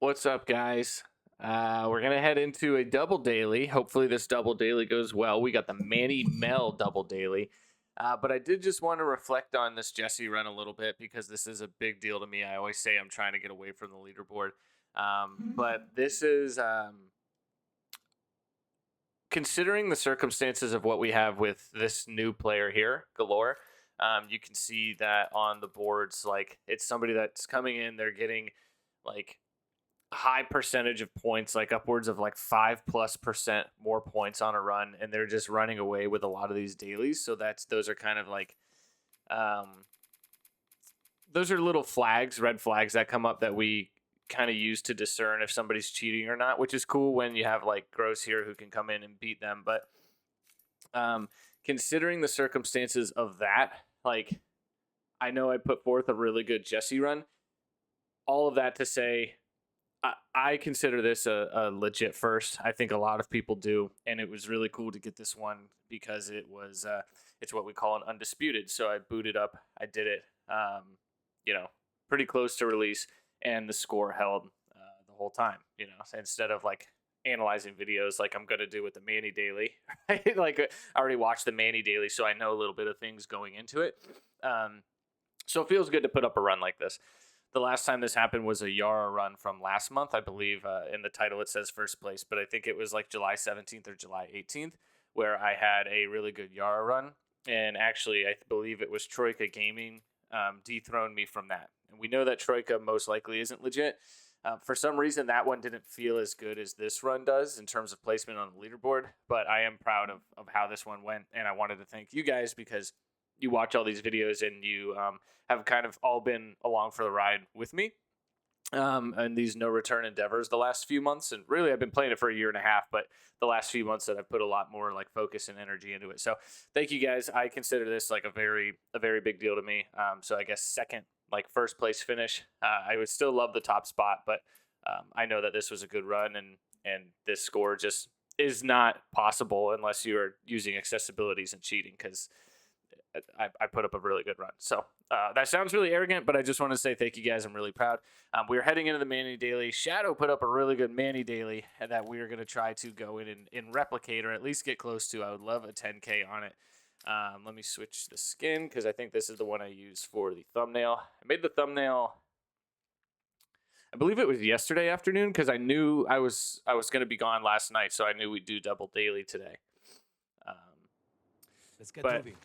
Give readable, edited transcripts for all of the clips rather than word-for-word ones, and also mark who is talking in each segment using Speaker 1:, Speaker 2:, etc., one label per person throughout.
Speaker 1: What's up, guys? We're gonna head into a double daily. Hopefully, this double daily goes well. We got the Manny Mel double daily, but I did just want to reflect on this Jesse run a little bit because this is a big deal to me. I always say I'm trying to get away from the leaderboard, but this is considering the circumstances of what we have with this new player here, Galore. You can see that on the boards, like it's somebody that's coming in. They're getting like high percentage of points, like upwards of like 5+% more points on a run, and they're just running away with a lot of these dailies. So those are kind of like those are little flags, red flags that come up that we kind of use to discern if somebody's cheating or not, which is cool when you have like Gross here who can come in and beat them. But considering the circumstances of that, like I know I put forth a really good Jesse run. All of that to say, I consider this a legit first. I think a lot of people do, and it was really cool to get this one because it's what we call an undisputed. So I booted up, I did it, pretty close to release, and the score held the whole time. So instead of like analyzing videos like I'm gonna do with the Manny Daily, right? Like I already watched the Manny Daily, so I know a little bit of things going into it. So it feels good to put up a run like this. The last time this happened was a Yara run from last month. I believe in the title it says first place, but I think it was like July 17th or July 18th where I had a really good Yara run. And actually, I believe it was Troika Gaming dethroned me from that. And we know that Troika most likely isn't legit. For some reason, that one didn't feel as good as this run does in terms of placement on the leaderboard. But I am proud of how this one went. And I wanted to thank you guys because you watch all these videos and you have kind of all been along for the ride with me and these no return endeavors the last few months. And really, I've been playing it for a year and a half, but the last few months that I've put a lot more like focus and energy into it. So thank you guys. I consider this like a very big deal to me. So I guess second, like first place finish. I would still love the top spot, but I know that this was a good run and this score just is not possible unless you are using accessibilities and cheating because I put up a really good run. So that sounds really arrogant, but I just want to say thank you guys. I'm really proud. We're heading into the Manny Daily. Shadow put up a really good Manny Daily that we are going to try to go in and replicate or at least get close to. I would love a 10K on it. Let me switch the skin because I think this is the one I use for the thumbnail. I made the thumbnail, I believe it was yesterday afternoon because I knew I was going to be gone last night, so I knew we'd do double daily today.
Speaker 2: Let's get moving.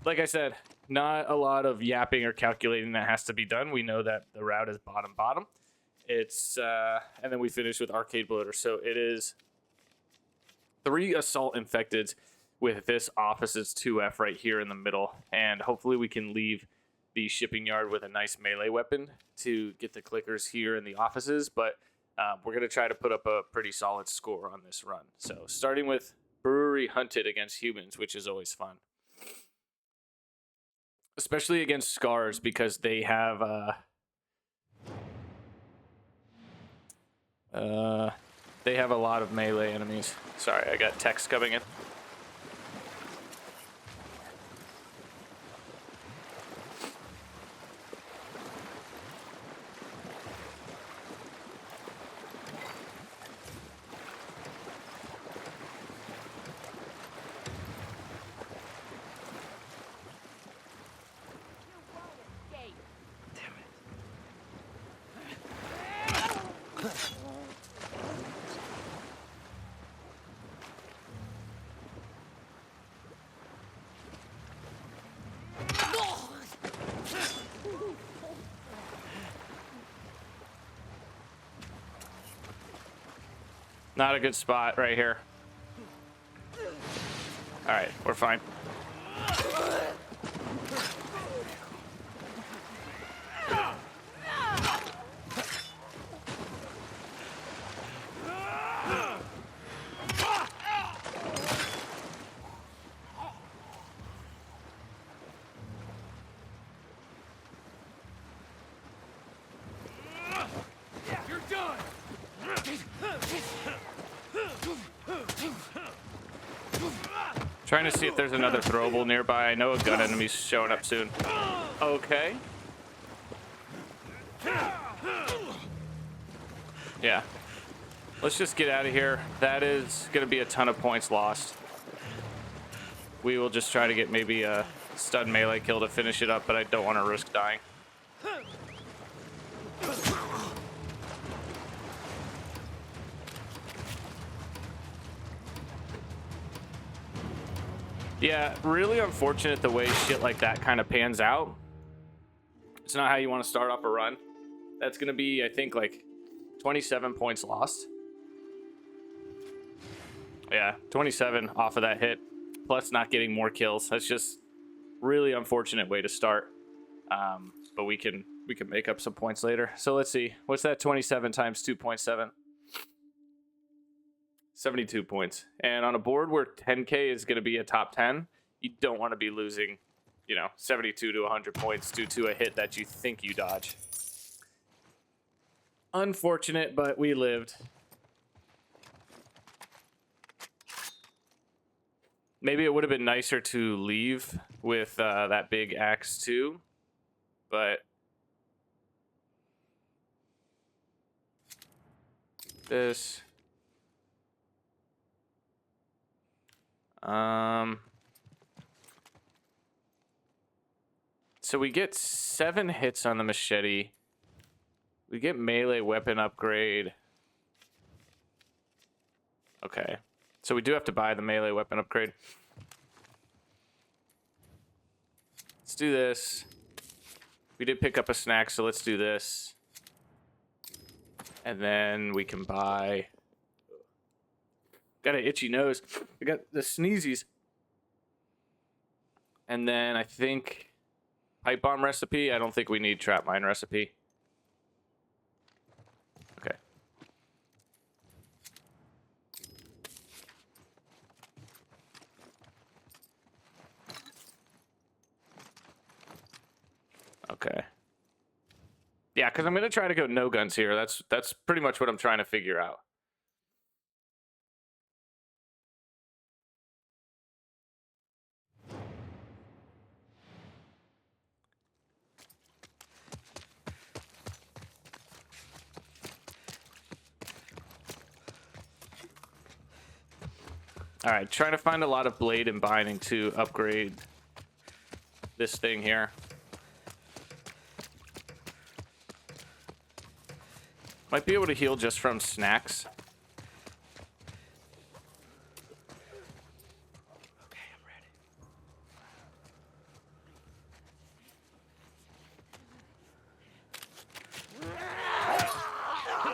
Speaker 1: Like I said, not a lot of yapping or calculating that has to be done. We know that the route is bottom. It's and then we finish with arcade bloater. So it is 3 assault infecteds with this office's 2F right here in the middle, and hopefully we can leave the shipping yard with a nice melee weapon to get the clickers here in the offices. But we're gonna try to put up a pretty solid score on this run. So starting with brewery hunted against humans, which is always fun. Especially against Scars because they have a lot of melee enemies. Sorry, I got text coming in. Not a good spot right here. All right, we're fine.
Speaker 2: You're done.
Speaker 1: Trying to see if there's another throwable nearby. I know a gun enemy's showing up soon. Okay. Yeah. Let's just get out of here. That is going to be a ton of points lost. We will just try to get maybe a stun melee kill to finish it up, but I don't want to risk dying. Yeah, really unfortunate the way shit like that kind of pans out. It's not how you want to start off a run. That's going to be, I think, like 27 points lost. Yeah, 27 off of that hit, plus not getting more kills. That's just really unfortunate way to start. But we can make up some points later. So let's see. What's that 27 times 2.7? 72 points. And on a board where 10K is going to be a top 10, you don't want to be losing, 72 to 100 points due to a hit that you think you dodge. Unfortunate, but we lived. Maybe it would have been nicer to leave with that big axe too, but this. So we get 7 hits on the machete. We get melee weapon upgrade. Okay. So we do have to buy the melee weapon upgrade. Let's do this. We did pick up a snack, so let's do this. And then we can buy... Got an itchy nose. I got the sneezies. And then I think pipe bomb recipe. I don't think we need trap mine recipe. Okay. Okay. Yeah, because I'm gonna try to go no guns here. That's pretty much what I'm trying to figure out. All right, trying to find a lot of blade and binding to upgrade this thing here. Might be able to heal just from snacks.
Speaker 2: Okay, I'm ready.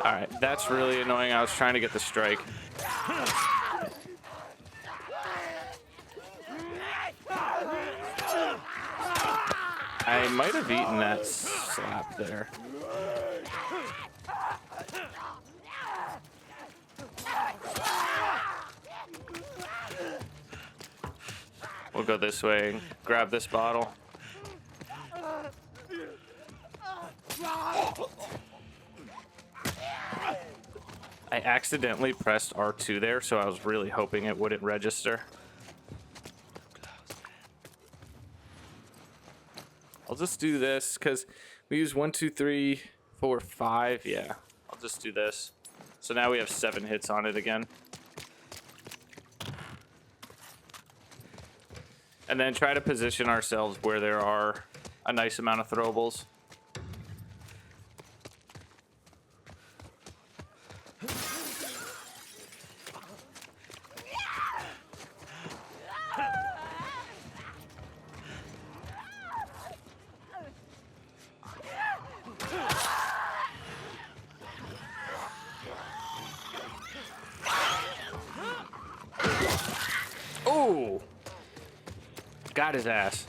Speaker 1: All right, that's really annoying. I was trying to get the strike. I might have eaten that slap there. We'll go this way and grab this bottle. I accidentally pressed R2 there, so I was really hoping it wouldn't register. I'll just do this because we use 1, 2, 3, 4, 5. Yeah, I'll just do this. So now we have 7 hits on it again. And then try to position ourselves where there are a nice amount of throwables. Oh! Got his ass.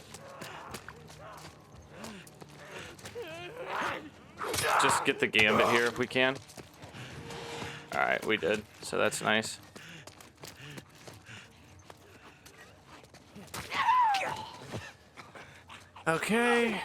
Speaker 1: Just get the gambit here if we can. Alright, we did. So that's nice. Okay.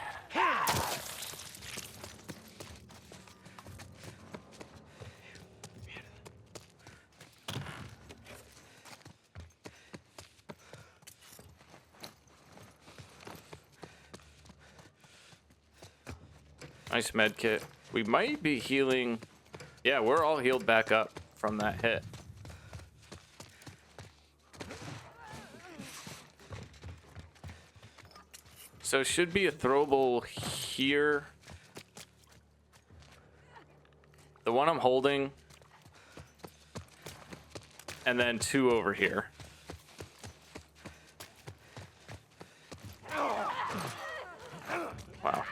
Speaker 1: Nice med kit. We might be healing. Yeah, we're all healed back up from that hit. So should be a throwable here. The one I'm holding. And then 2 over here. Wow.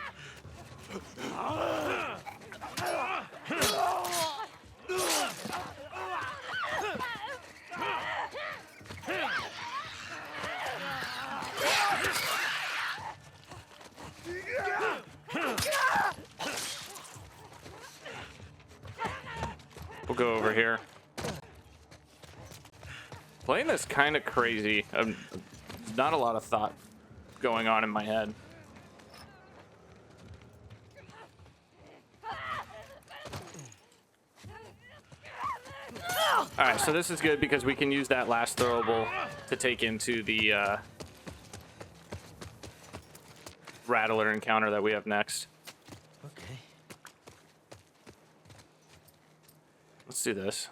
Speaker 1: We'll go over here. Playing this kind of crazy. Not a lot of thought going on in my head. Alright, so this is good because we can use that last throwable to take into the Rattler encounter that we have next.
Speaker 2: Okay.
Speaker 1: Let's do this.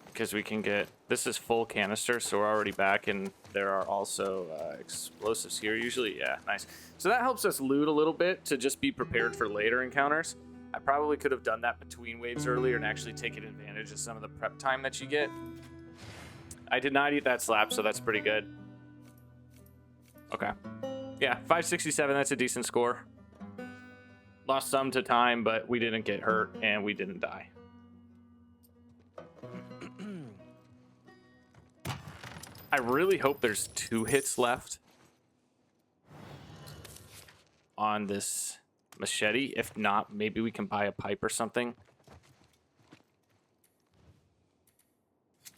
Speaker 1: Because we can get... This is full canister, so we're already back, and there are also explosives here usually. Yeah, nice. So that helps us loot a little bit to just be prepared for later encounters. I probably could have done that between waves earlier and actually taken advantage of some of the prep time that you get. I did not eat that slap, so that's pretty good. Okay. Yeah, 567, that's a decent score. Lost some to time, but we didn't get hurt, and we didn't die. I really hope there's 2 hits left on this machete. If not, maybe we can buy a pipe or something.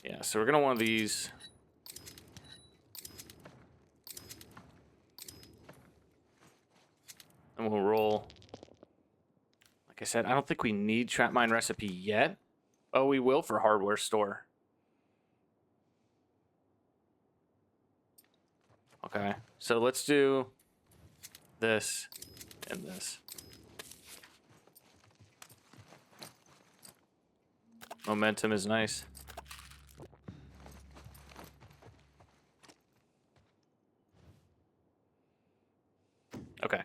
Speaker 1: Yeah, so we're gonna want these. And we'll roll. Like I said, I don't think we need trap mine recipe yet. Oh, we will for hardware store. Okay, so let's do this and this. Momentum is nice. Okay.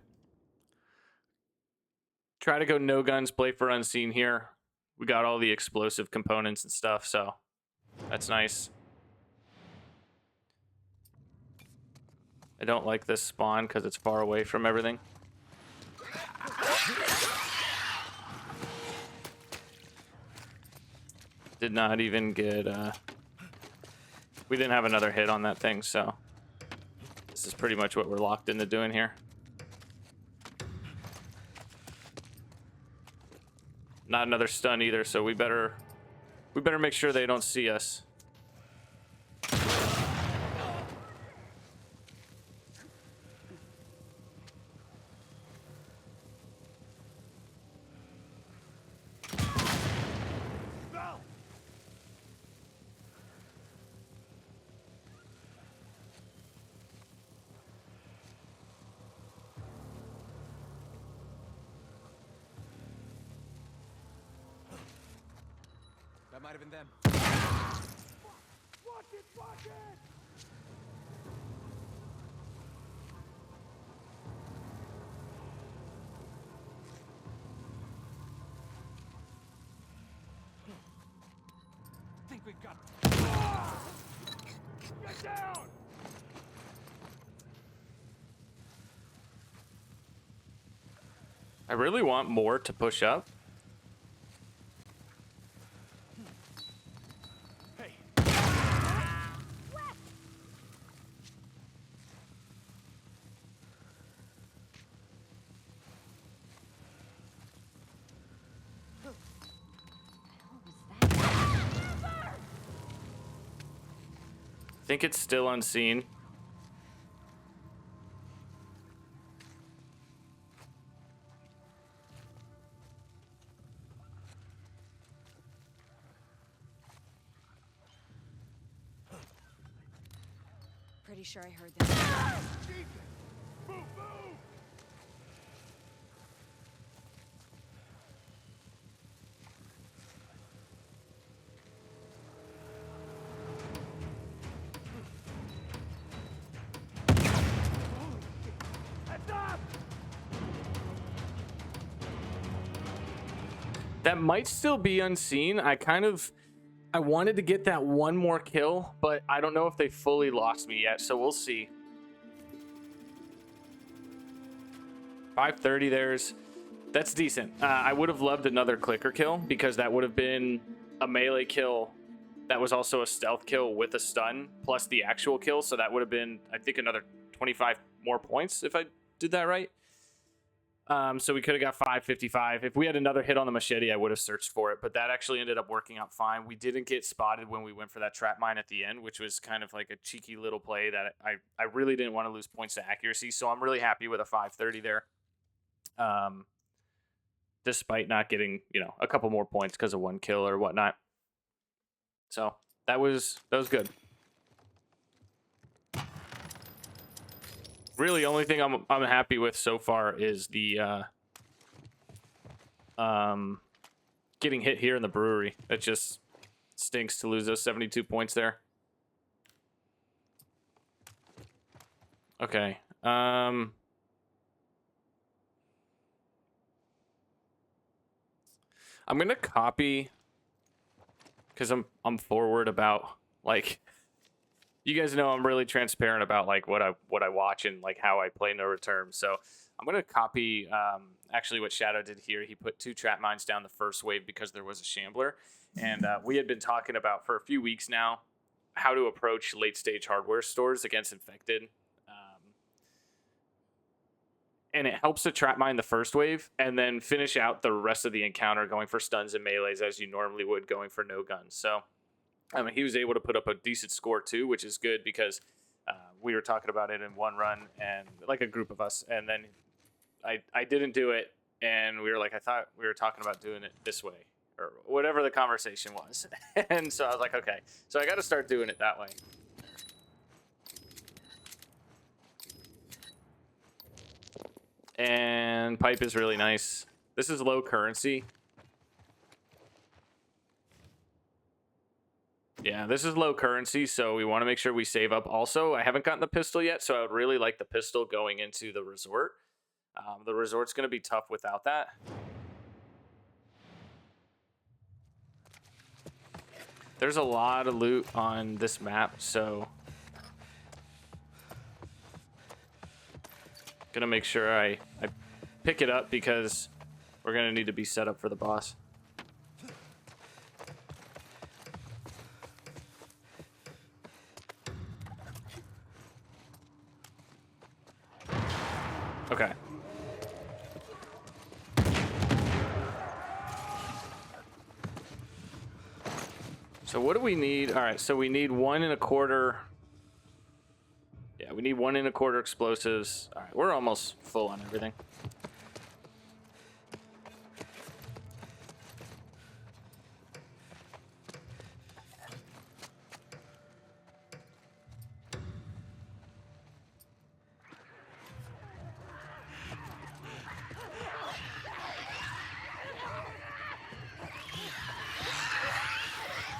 Speaker 1: Try to go no guns, play for unseen here. We got all the explosive components and stuff, so that's nice. I don't like this spawn because it's far away from everything. Did not even get... We didn't have another hit on that thing, so... This is pretty much what we're locked into doing here. Not another stun either, so we better make sure they don't see us.
Speaker 2: That might have been them.
Speaker 3: Watch it, watch it!
Speaker 2: I think we've got...
Speaker 3: Get down!
Speaker 1: I really want more to push up. I think it's still unseen.
Speaker 4: Pretty sure I heard that.
Speaker 3: Move, move!
Speaker 1: That might still be unseen. I wanted to get that one more kill, but I don't know if they fully lost me yet, so we'll see. 530 that's decent. I would have loved another clicker kill because that would have been a melee kill that was also a stealth kill with a stun plus the actual kill, so that would have been, I think, another 25 more points if I did that right. So we could have got 555. If we had another hit on the machete, I would have searched for it, but that actually ended up working out fine. We didn't get spotted when we went for that trap mine at the end, which was kind of like a cheeky little play that I really didn't want to lose points to accuracy, so I'm really happy with a 530 there. Despite not getting, a couple more points because of one kill or whatnot. So that was good. Really, only thing I'm happy with so far is the getting hit here in the brewery. It just stinks to lose those 72 points there. Okay. I'm gonna copy because I'm forward about, like, you guys know I'm really transparent about like what I watch and like how I play No Return. So I'm gonna copy actually what Shadow did here. He put 2 trap mines down the first wave because there was a shambler, and we had been talking about for a few weeks now how to approach late stage hardware stores against infected. And it helps to trap mine the first wave and then finish out the rest of the encounter going for stuns and melees as you normally would going for no guns. So he was able to put up a decent score too, which is good because we were talking about it in one run and like a group of us. And then I didn't do it. And we were like, I thought we were talking about doing it this way or whatever the conversation was. And so I was like, okay, so I got to start doing it that way. And pipe is really nice. This is low currency. Yeah, this is low currency, so we want to make sure we save up. Also, I haven't gotten the pistol yet, so I would really like the pistol going into the resort. The resort's going to be tough without that. There's a lot of loot on this map, so gonna make sure I pick it up because we're gonna need to be set up for the boss. Okay. So what do we need? All right, so we need 1 1/4. Yeah, we need 1 1/4 explosives. All right, we're almost full on everything.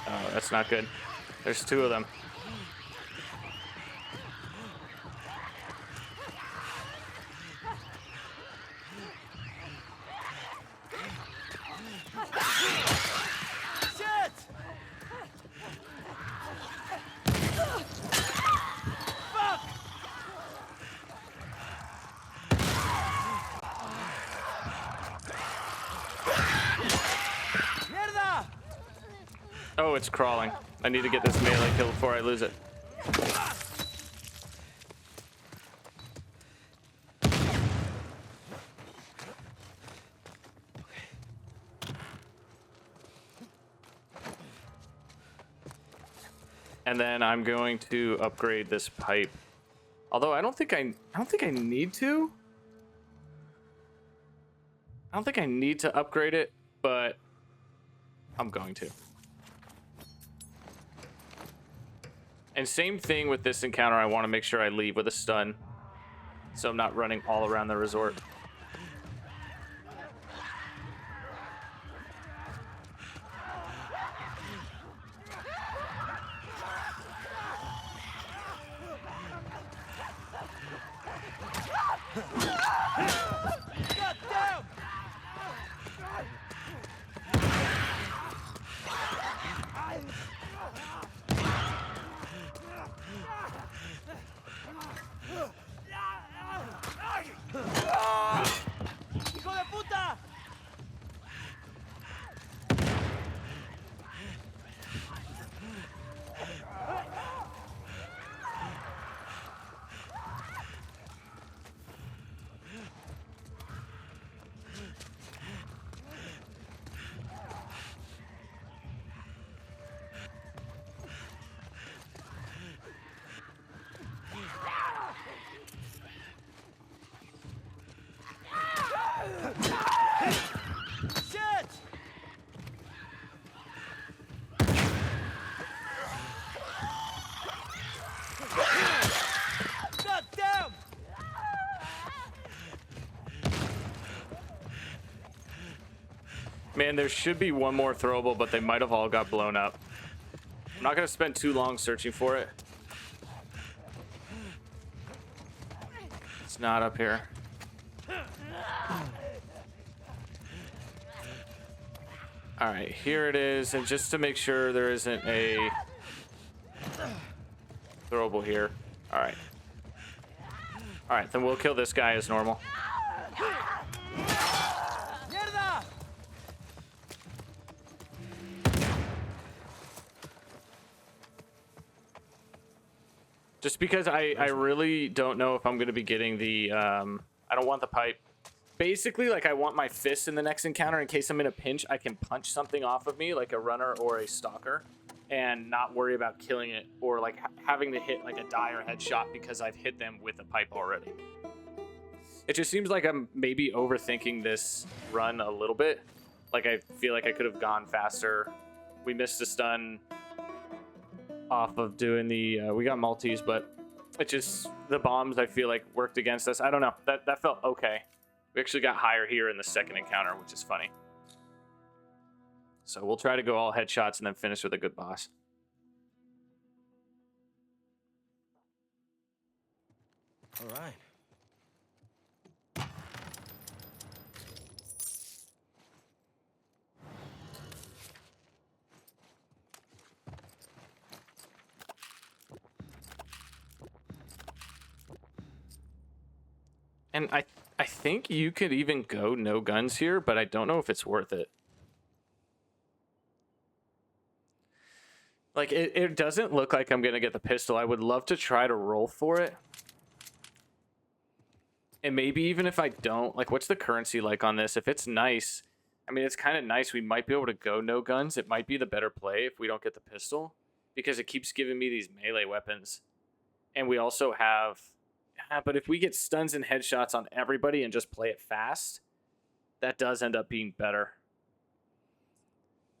Speaker 1: Oh, that's not good. There's 2 of them. Oh, it's crawling. I need to get this melee kill before I lose it. And then I'm going to upgrade this pipe. Although I don't think I need to. I don't think I need to upgrade it, but I'm going to. And same thing with this encounter, I want to make sure I leave with a stun, so I'm not running all around the resort. Man, there should be one more throwable, but they might have all got blown up. I'm not going to spend too long searching for it. It's not up here. All right, here it is. And just to make sure there isn't a throwable here. All right. All right, then we'll kill this guy as normal. Just because I really don't know if I'm going to be getting the, I don't want the pipe. Basically, like, I want my fist in the next encounter in case I'm in a pinch. I can punch something off of me, like a runner or a stalker, and not worry about killing it or, like, having to hit, like, a dire headshot because I've hit them with a pipe already. It just seems like I'm maybe overthinking this run a little bit. Like, I feel like I could have gone faster. We missed a stun off of doing the we got multis, but it just, the bombs I feel like worked against us. I don't know, that felt okay. We actually got higher here in the second encounter, which is funny. So we'll try to go all headshots and then finish with a good boss.
Speaker 2: All right.
Speaker 1: And I think you could even go no guns here, but I don't know if it's worth it. Like, it doesn't look like I'm going to get the pistol. I would love to try to roll for it. And maybe even if I don't, like, what's the currency like on this? If it's nice, I mean, it's kind of nice. We might be able to go no guns. It might be the better play if we don't get the pistol, because it keeps giving me these melee weapons. And we also have... but if we get stuns and headshots on everybody and just play it fast, that does end up being better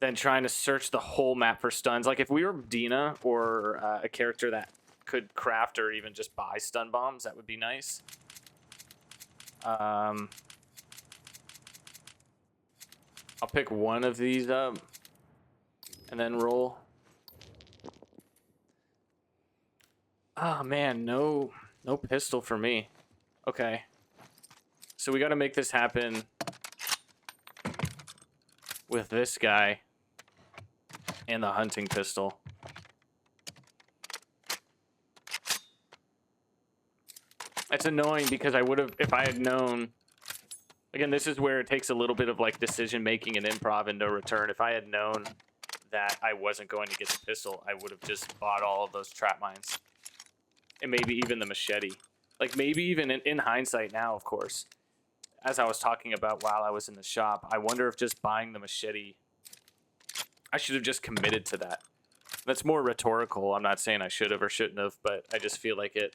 Speaker 1: than trying to search the whole map for stuns. Like, if we were Dina or a character that could craft or even just buy stun bombs, that would be nice. I'll pick one of these up and then roll. Oh, man, no pistol for me. Okay. So we got to make this happen with this guy and the hunting pistol. It's annoying because I would have, if I had known, again, this is where it takes a little bit of, like, decision making and improv and no return. If I had known that I wasn't going to get the pistol, I would have just bought all of those trap mines. And maybe even the machete. Like, maybe even in hindsight now, of course, as I was talking about while I was in the shop, I wonder if just buying the machete, I should have just committed to that. That's more rhetorical. I'm not saying I should have or shouldn't have, but I just feel like it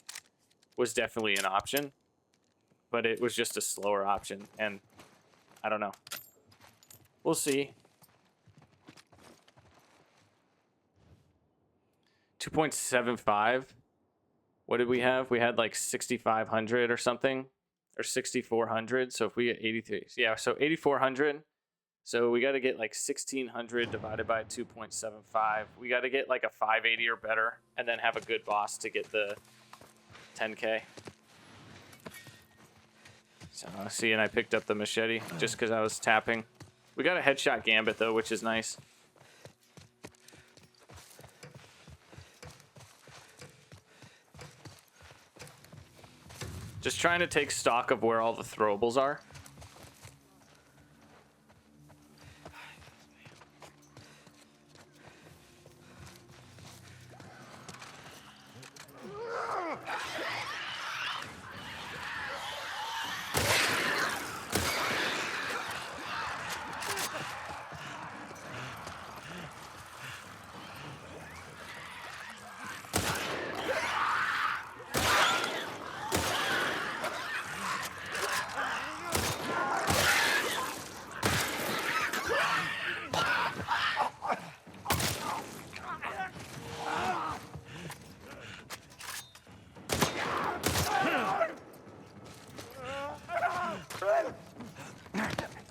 Speaker 1: was definitely an option. But it was just a slower option, and I don't know. We'll see. 2.75. What did we have? We had like 6,500 or something, or 6,400. So if we get 83, yeah, so 8,400. So we got to get like 1,600 divided by 2.75. We got to get like a 580 or better, and then have a good boss to get the 10K. So see, and I picked up the machete just because I was tapping. We got a headshot gambit though, which is nice. Just trying to take stock of where all the throwables are.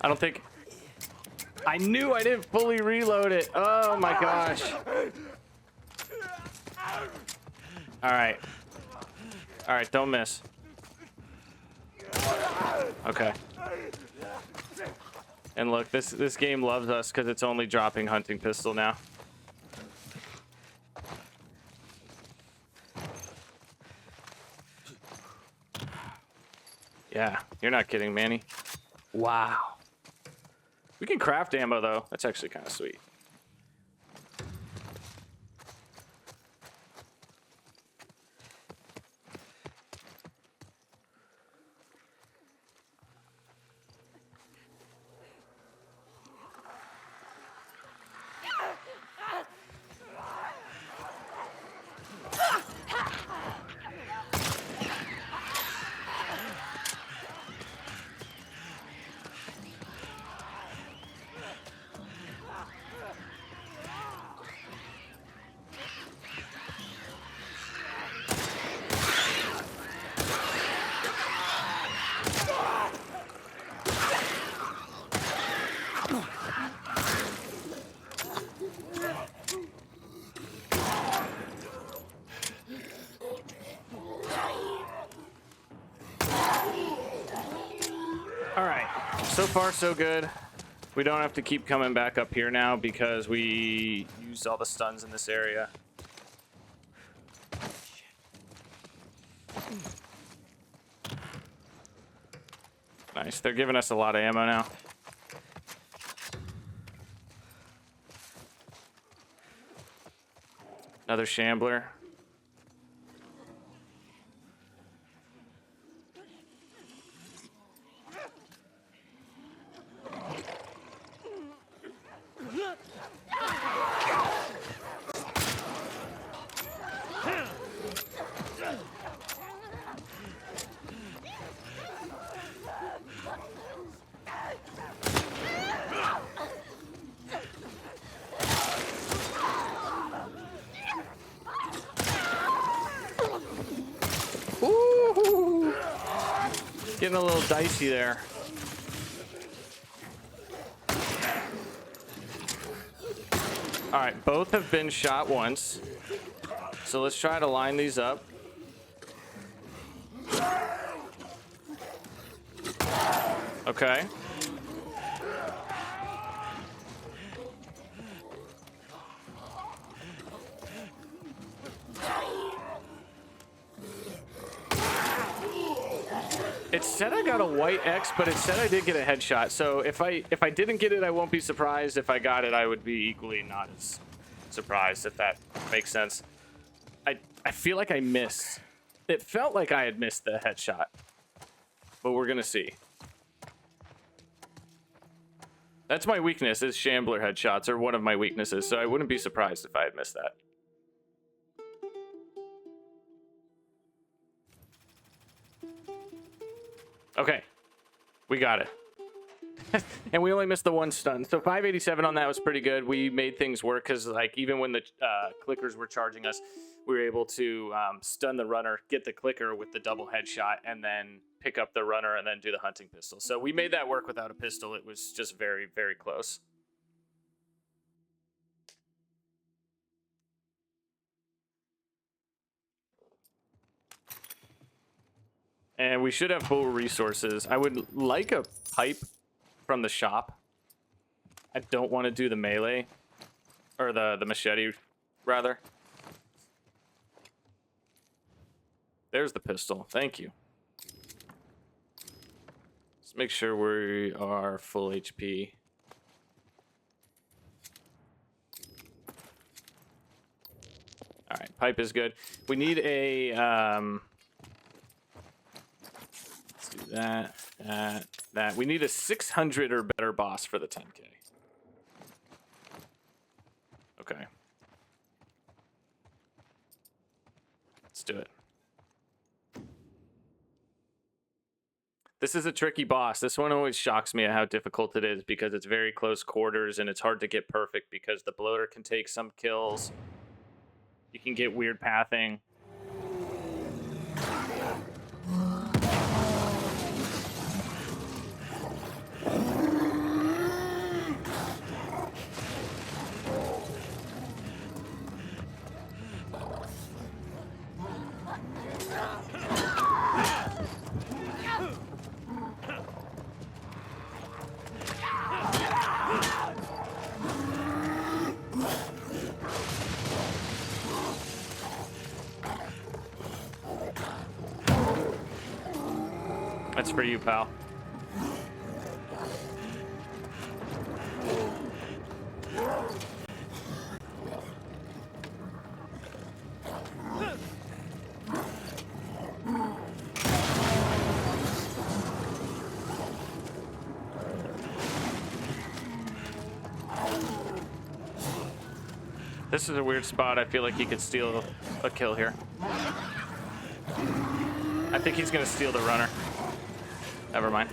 Speaker 1: I don't think... I knew I didn't fully reload it. Oh my gosh. All right. All right, don't miss. Okay. And look, this game loves us because it's only dropping hunting pistol now. Yeah, you're not kidding, Manny. Wow. We can craft ammo, though. That's actually kind of sweet. All right, so far so good. We don't have to keep coming back up here now because we used all the stuns in this area. Nice, they're giving us a lot of ammo now. Another shambler. Ooh, getting a little dicey there. All right, both have been shot once. So let's try to line these up. Okay. It said I got a white X, but it said I did get a headshot. So if I didn't get it, I won't be surprised. If I got it, I would be equally not as surprised, if that makes sense. I feel like I missed. It felt like I had missed the headshot, but we're gonna see. That's my weakness, is shambler headshots, or one of my weaknesses, so I wouldn't be surprised if I had missed that. Okay, we got it. And we only missed the one stun. So 587 on that was pretty good. We made things work because, like, even when the clickers were charging us, we were able to stun the runner, get the clicker with the double headshot, and then pick up the runner and then do the hunting pistol. So we made that work without a pistol. It was just very, very close. And we should have full resources. I would like a pipe from the shop. I don't want to do the melee. Or the machete, rather. There's the pistol. Thank you. Let's make sure we are full HP. Alright, pipe is good. We need a... let's do that, that. We need a 600 or better boss for the 10K. Okay. Let's do it. This is a tricky boss. This one always shocks me at how difficult it is because it's very close quarters and it's hard to get perfect because the bloater can take some kills. You can get weird pathing. That's for you, pal. This is a weird spot. I feel like he could steal a kill here. I think he's gonna steal the runner. Never mind.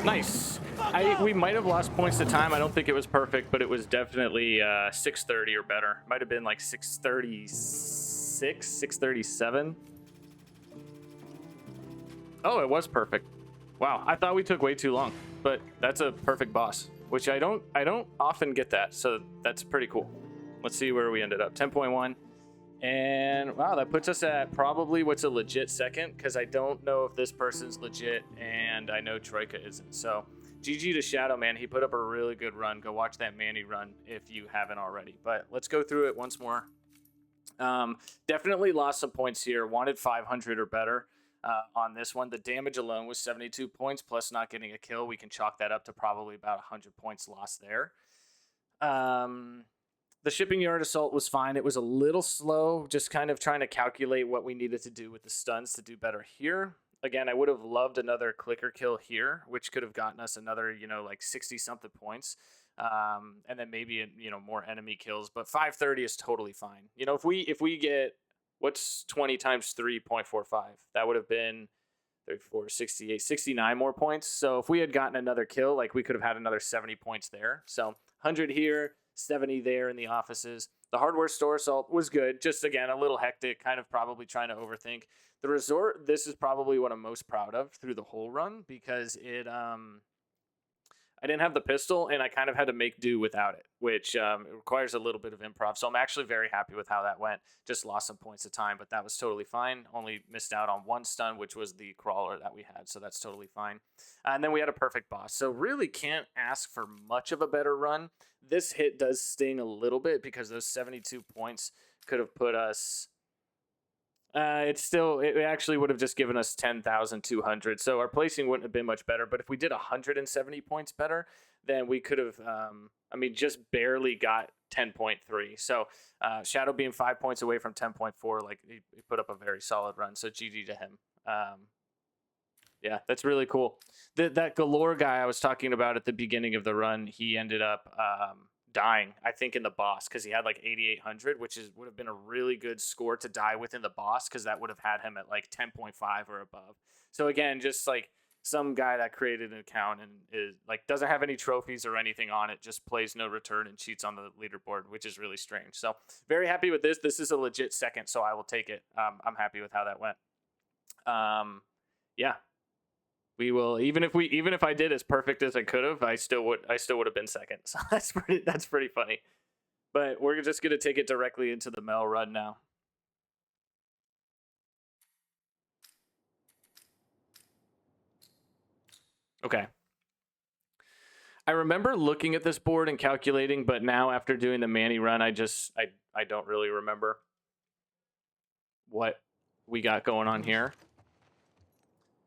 Speaker 1: Nice. We might have lost points to time. I don't think it was perfect, but it was definitely 630 or better. Might have been like 636, 637. Oh, it was perfect. Wow, I thought we took way too long, but that's a perfect boss, which I don't often get that, so that's pretty cool. Let's see where we ended up. 10.1. And wow, that puts us at probably what's a legit second, because I don't know if this person's legit, and I know Troika isn't. So GG to Shadow, man. He put up a really good run. Go watch that Manny run if you haven't already. But let's go through it once more. Definitely lost some points here. Wanted 500 or better on this one. The damage alone was 72 points, plus not getting a kill. We can chalk that up to probably about 100 points lost there. The shipping yard assault was fine. It was a little slow, just kind of trying to calculate what we needed to do with the stuns to do better here. Again, I would have loved another clicker kill here, which could have gotten us another, like 60-something points. And then maybe, more enemy kills. But 530 is totally fine. If we get, what's 20 times 3.45? That would have been 34, 68, 69 more points. So if we had gotten another kill, like we could have had another 70 points there. So 100 here. 70 there in the offices. The hardware store assault was good. Just, again, a little hectic, kind of probably trying to overthink. The resort, this is probably what I'm most proud of through the whole run, because it, I didn't have the pistol, and I kind of had to make do without it, which it requires a little bit of improv. So I'm actually very happy with how that went. Just lost some points of time, but that was totally fine. Only missed out on one stun, which was the crawler that we had, so that's totally fine. And then we had a perfect boss. So really can't ask for much of a better run. This hit does sting a little bit because those 72 points could have put us... it actually would have just given us 10,200. So our placing wouldn't have been much better. But if we did 170 points better, then we could have, just barely got 10.3. So Shadow being 5 points away from 10.4, like he put up a very solid run. So GG to him. Yeah, that's really cool. That Galore guy I was talking about at the beginning of the run, he ended up dying, I think, in the boss, because he had like 8,800, which would have been a really good score to die within the boss, because that would have had him at like 10.5 or above. So again, just like some guy that created an account and is like doesn't have any trophies or anything on it, just plays no return and cheats on the leaderboard, which is really strange. So very happy with this. This is a legit second, so I will take it. I'm happy with how that went. Yeah. We will, even if I did as perfect as I could have, I still would have been second. So that's pretty funny. But we're just going to take it directly into the Mel run now. Okay. I remember looking at this board and calculating, but now after doing the Manny run, I don't really remember what we got going on here.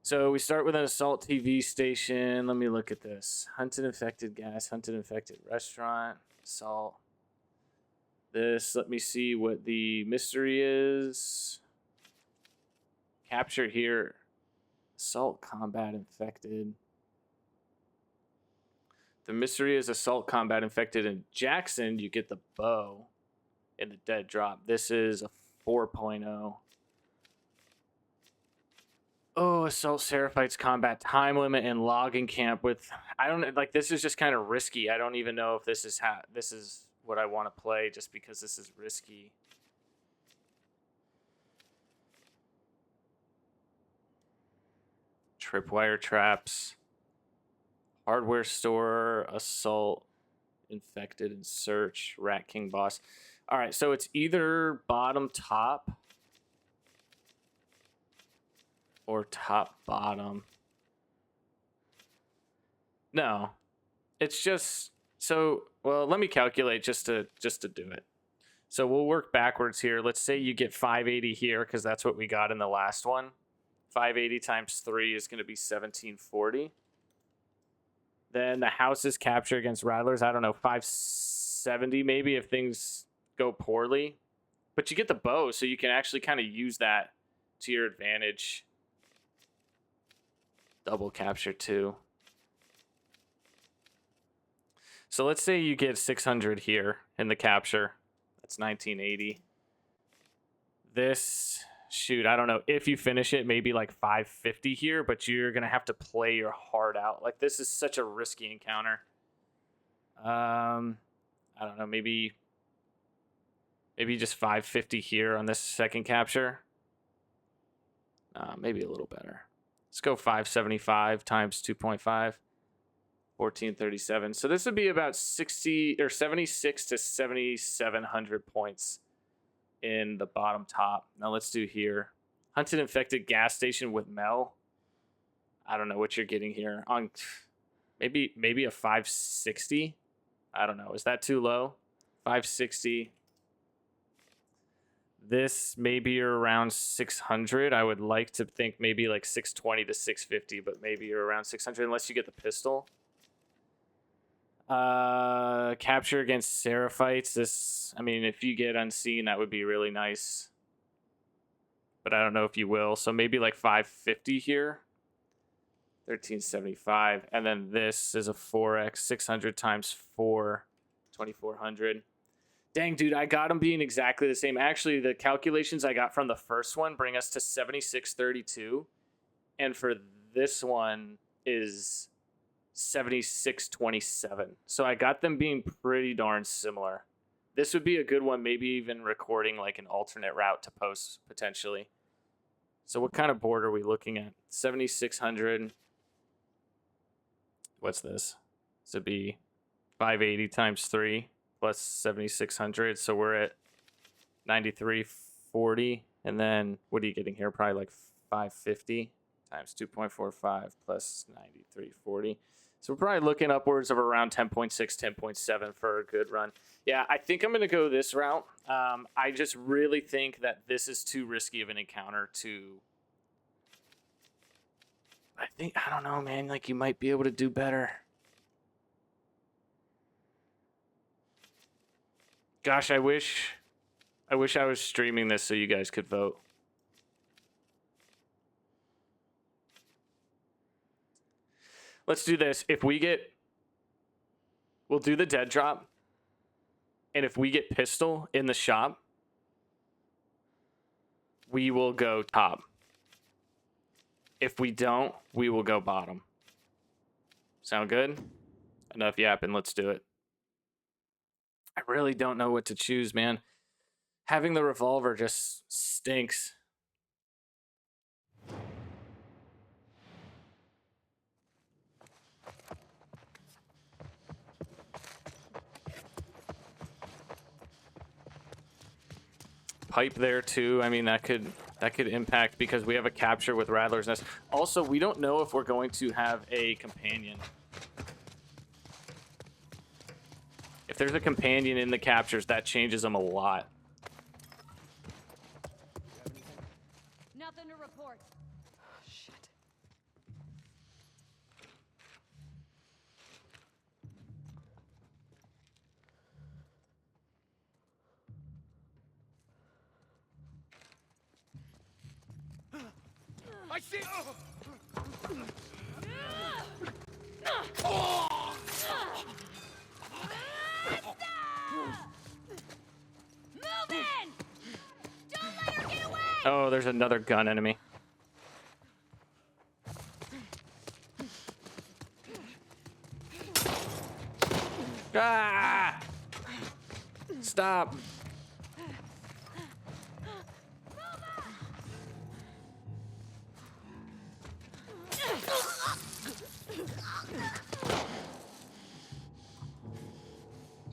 Speaker 1: So we start with an assault TV station. Let me look at this. Hunted infected gas, hunted infected restaurant, assault. This, let me see what the mystery is. Capture here. Assault combat infected. The mystery is assault combat infected in Jackson. You get the bow in the dead drop. This is a 4.0. Oh, assault Seraphites combat time limit and logging camp with, I don't like, this is just kind of risky. I don't even know if this is what I want to play just because this is risky. Tripwire traps. Hardware store, assault, infected, and search, Rat King boss. All right, so it's either bottom top or top bottom. No, it's just so. Well, let me calculate just to do it. So we'll work backwards here. Let's say you get 580 here because that's what we got in the last one. 580 times 3 is going to be 1740. Then the houses capture against rattlers. I don't know, 570 maybe if things go poorly. But you get the bow, so you can actually kind of use that to your advantage. Double capture too. So let's say you get 600 here in the capture. That's 1980. This, shoot, I don't know. If you finish it, maybe like 550 here, but you're going to have to play your heart out. Like, this is such a risky encounter. I don't know, maybe just 550 here on this second capture. Maybe a little better. Let's go 575 times 2.5. 1437. So this would be about 60 or 76 to 7,700 points in the bottom top. Now let's do here. Hunted infected gas station with Mel. I don't know what you're getting here. On maybe a 560. I don't know. Is that too low? 560. This maybe you're around 600. I would like to think maybe like 620 to 650, but maybe you're around 600 unless you get the pistol. Capture against Seraphites. This, I mean, if you get unseen, that would be really nice. But I don't know if you will. So maybe like 550 here. 1375. And then this is a 4x. 600 times 4. 2400. Dang, dude, I got them being exactly the same. Actually, the calculations I got from the first one bring us to 7632. And for this one is 7627. So I got them being pretty darn similar. This would be a good one, maybe even recording like an alternate route to post potentially. So what kind of board are we looking at? 7600. What's this? This would be 580 times 3 plus 7600. So we're at 9340. And then what are you getting here? Probably like 550 times 2.45 plus 9340. So we're probably looking upwards of around 10.6, 10.7 for a good run. Yeah, I think I'm going to go this route. I just really think that this is too risky of an encounter to... I don't know, man. Like, you might be able to do better. Gosh, I wish I was streaming this so you guys could vote. Let's do this. If we get... We'll do the dead drop. And if we get pistol in the shop, we will go top. If we don't, we will go bottom. Sound good? Enough yapping. Let's do it. I really don't know what to choose, man. Having the revolver just stinks. pipe there too. I mean, that could impact because we have a capture with Rattler's Nest. Also, we don't know if we're going to have a companion. If there's a companion in the captures, that changes them a lot.
Speaker 4: Nothing to report.
Speaker 3: Shit.
Speaker 2: I see.
Speaker 4: Move in! Don't let her get away!
Speaker 1: Oh, there's another gun enemy. Ah! Stop.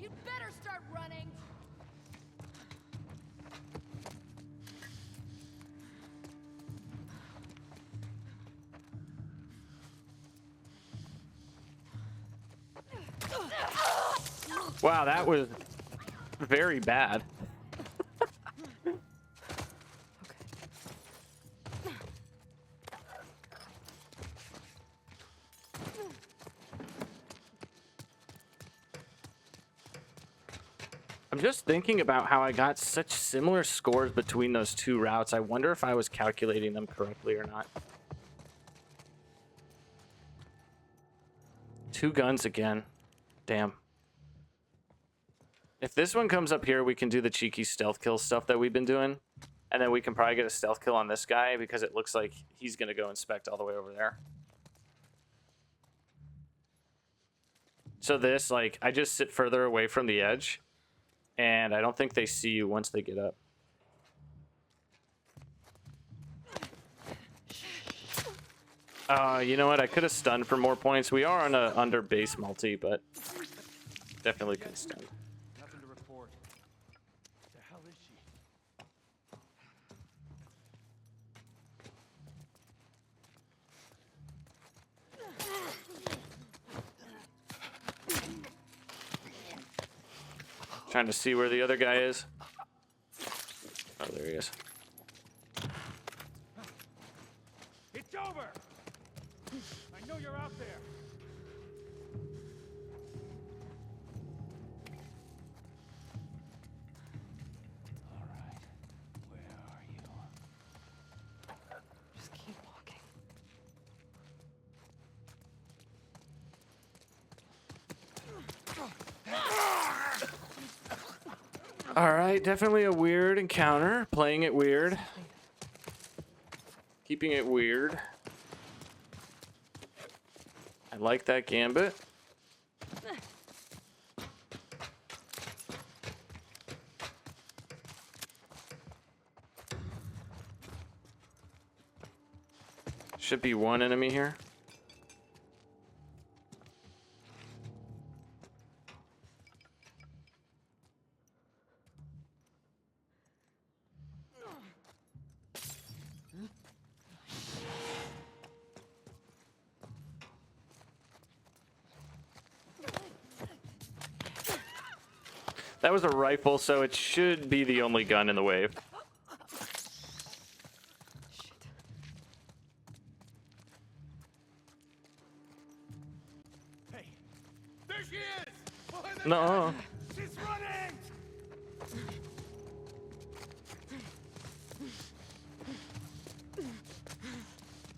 Speaker 4: You'd better start running.
Speaker 1: Wow, that was very bad. I'm just thinking about how I got such similar scores between those two routes. I wonder if I was calculating them correctly or not. 2 guns again. Damn. If this one comes up here, we can do the cheeky stealth kill stuff that we've been doing. And then we can probably get a stealth kill on this guy because it looks like he's going to go inspect all the way over there. So this, like, I just sit further away from the edge. And I don't think they see you once they get up. You know what? I could have stunned for more points. We are on a under base multi, but definitely could have stunned.
Speaker 2: Nothing to report. The hell is she?
Speaker 1: Trying to see where the other guy is. Oh, there he is.
Speaker 2: It's over. I know you're out there. All right. Where are you?
Speaker 3: Just keep walking.
Speaker 1: All right, definitely a weird encounter. Playing it weird. Keeping it weird. I like that gambit. Should be one enemy here. That was a rifle, so it should be the only gun in the wave.
Speaker 3: Shit.
Speaker 2: Hey, there she is. Behind the
Speaker 1: No.
Speaker 2: curtain. She's running.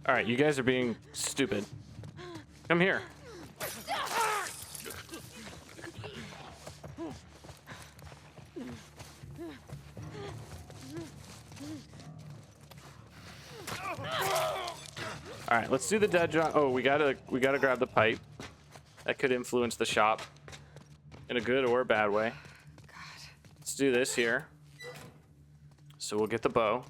Speaker 1: All right, you guys are being stupid. Come here. All right, let's do the dead drop. Oh, we gotta grab the pipe. That could influence the shop in a good or a bad way. Let's do this here. So we'll get the bow.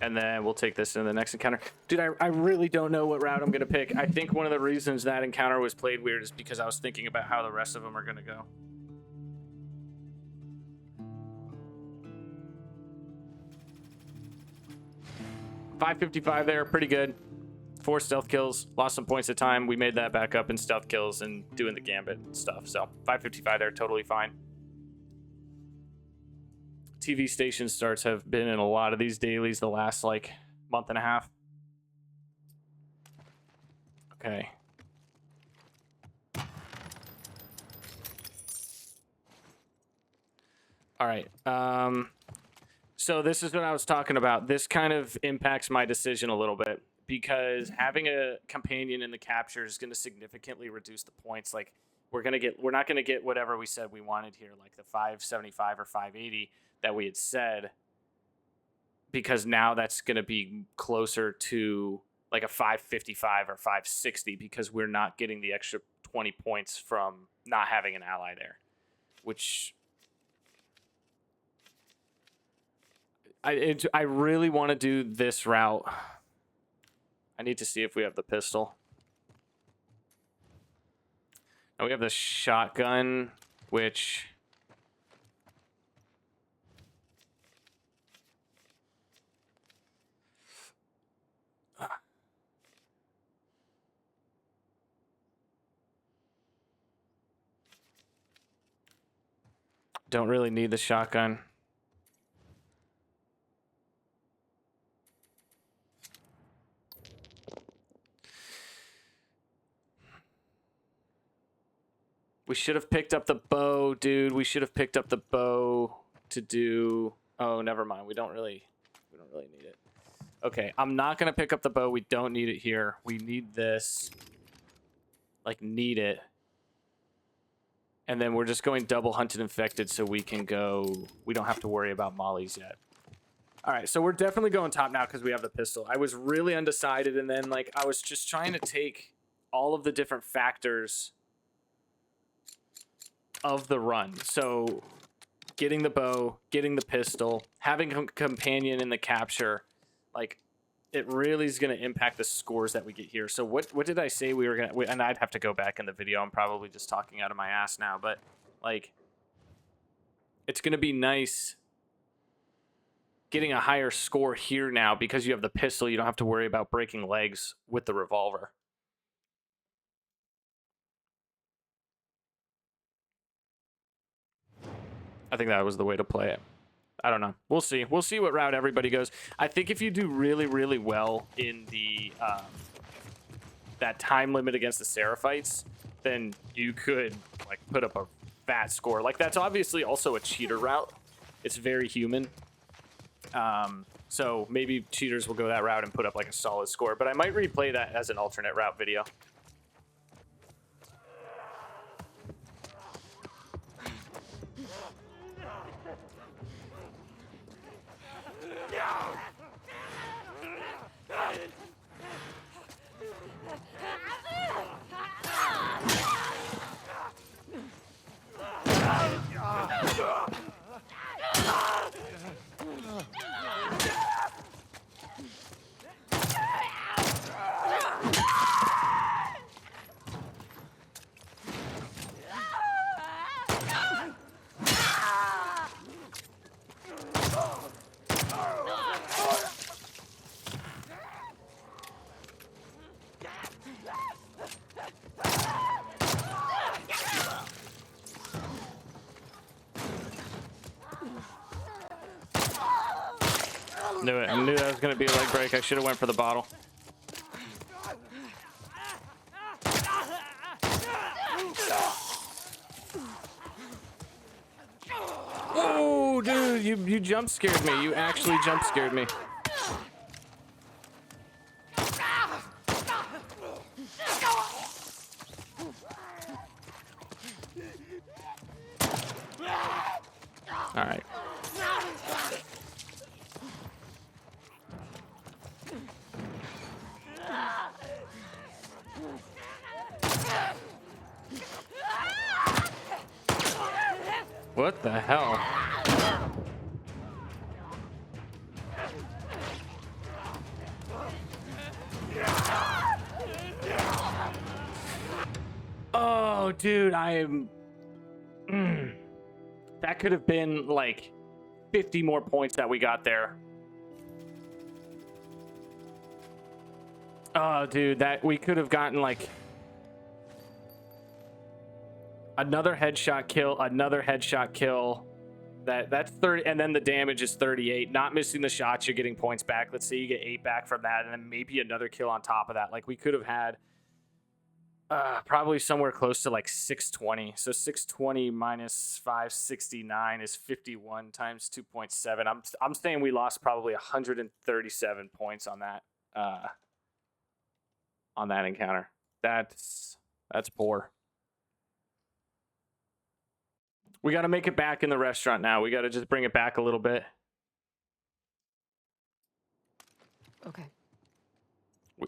Speaker 1: And then we'll take this in the next encounter. Dude, I really don't know what route I'm going to pick. I think one of the reasons that encounter was played weird is because I was thinking about how the rest of them are going to go. 555 there, pretty good. 4 stealth kills, lost some points of time. We made that back up in stealth kills and doing the gambit and stuff. So 555 there, totally fine. TV station starts have been in a lot of these dailies the last like month and a half. Okay. All right. So this is what I was talking about. This kind of impacts my decision a little bit because having a companion in the capture is going to significantly reduce the points. Like we're not going to get whatever we said we wanted here, like the 575 or 580 that we had said, because now that's going to be closer to like a 555 or 560 because we're not getting the extra 20 points from not having an ally there, which I really want to do this route. I need to see if we have the pistol. Now we have the shotgun, which don't really need the shotgun. We should have picked up the bow, dude. We should have picked up the bow to do... Oh, never mind. We don't really need it. Okay, I'm not going to pick up the bow. We don't need it here. We need this. Like, need it. And then we're just going double hunted infected so we can go... We don't have to worry about mollies yet. All right, so we're definitely going top now because we have the pistol. I was really undecided, and then, like, I was just trying to take all of the different factors of the run. So getting the bow, getting the pistol, having a companion in the capture, like it really is going to impact the scores that we get here. So what did I say we were going to, and I'd have to go back in the video. I'm probably just talking out of my ass now, but like it's going to be nice getting a higher score here now because you have the pistol. You don't have to worry about breaking legs with the revolver. I think that was the way to play it. I don't know. We'll see. We'll see what route everybody goes. I think if you do really, really well in the that time limit against the Seraphites, then you could like put up a fat score. Like that's obviously also a cheater route. It's very human. So maybe cheaters will go that route and put up like a solid score. But I might replay that as an alternate route video. Knew it. I knew that was going to be a leg break. I should have went for the bottle. Oh, dude, you jump scared me. You actually jump scared me. All right. What the hell? Oh, dude, I am... That could have been like 50 more points that we got there. Oh, dude, that we could have gotten like another headshot kill. That's 30, and then the damage is 38. Not missing the shots, you're getting points back. Let's say you get 8 back from that, and then maybe another kill on top of that. Like we could have had probably somewhere close to like 620. So 620 minus 569 is 51 times 2.7. I'm saying we lost probably 137 points on that encounter. That's poor. We got to make it back in the restaurant now. We got to just bring it back a little bit.
Speaker 3: Okay.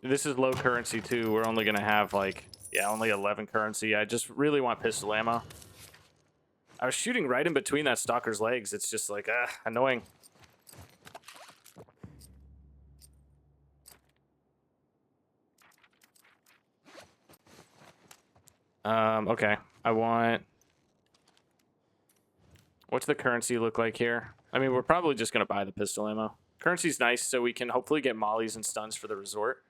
Speaker 1: This is low currency too. We're only gonna have like, yeah, only 11 currency. I just really want pistol ammo. I was shooting right in between that stalker's legs. It's just like, annoying. Okay. I want... What's the currency look like here? I mean, we're probably just gonna buy the pistol ammo. Currency's nice, so we can hopefully get mollies and stuns for the resort.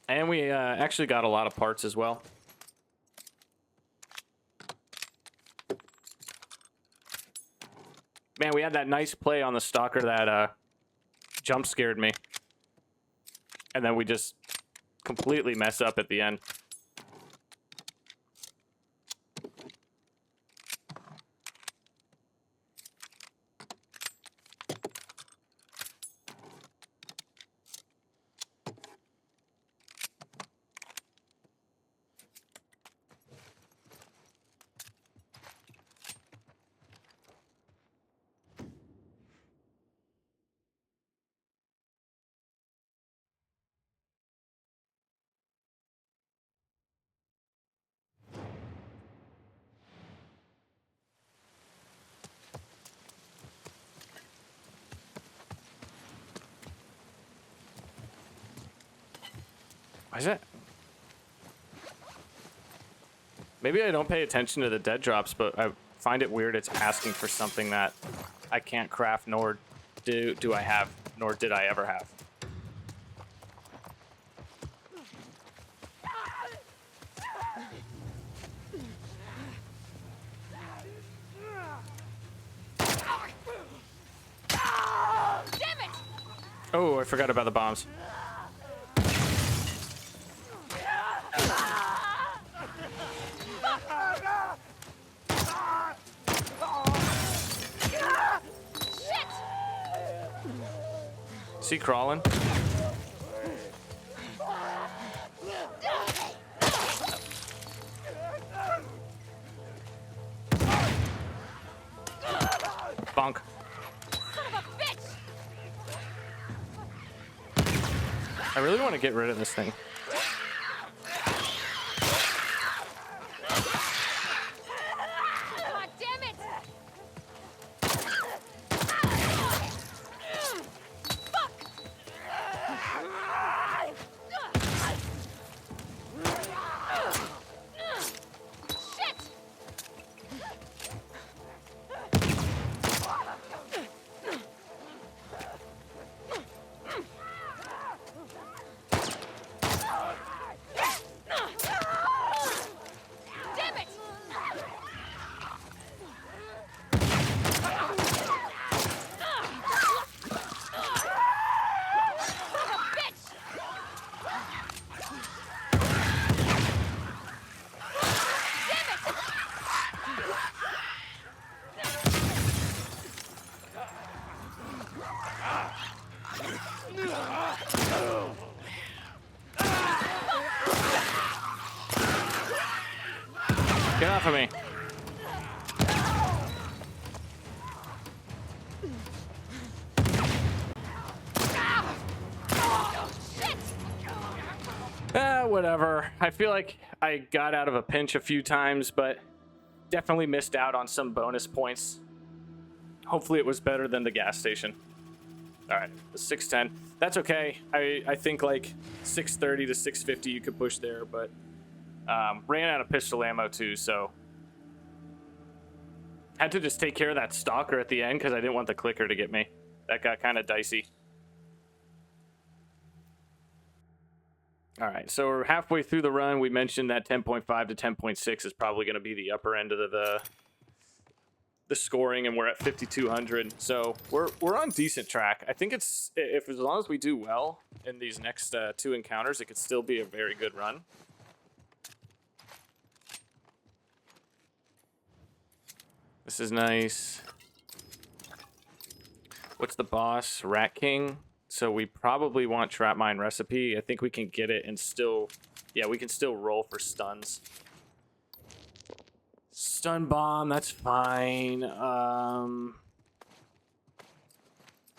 Speaker 1: And we actually got a lot of parts as well. Man, we had that nice play on the stalker that jump scared me. And then we just completely mess up at the end. Why is it? Maybe I don't pay attention to the dead drops, but I find it weird it's asking for something that I can't craft, nor do I have, nor did I ever have.
Speaker 4: Damn it!
Speaker 1: Oh, I forgot about the bombs. Is he crawling? Bonk.
Speaker 4: Son of a bitch!
Speaker 1: I really want to get rid of this thing.
Speaker 4: God damn it! Fuck! Shit! Damn it!
Speaker 1: Get off of me. Whatever. I feel like I got out of a pinch a few times, but definitely missed out on some bonus points. Hopefully it was better than the gas station. All right, 610. That's okay. I think like 630 to 650 you could push there, but ran out of pistol ammo too, so had to just take care of that stalker at the end because I didn't want the clicker to get me. That got kind of dicey. All right, so we're halfway through the run. We mentioned that 10.5 to 10.6 is probably going to be the upper end of the scoring, and we're at 5,200. So we're on decent track. I think it's, if as long as we do well in these next 2 encounters, it could still be a very good run. This is nice. What's the boss? Rat King. So we probably want Trap Mine Recipe. I think we can get it and still... Yeah, we can still roll for stuns. Stun Bomb, that's fine.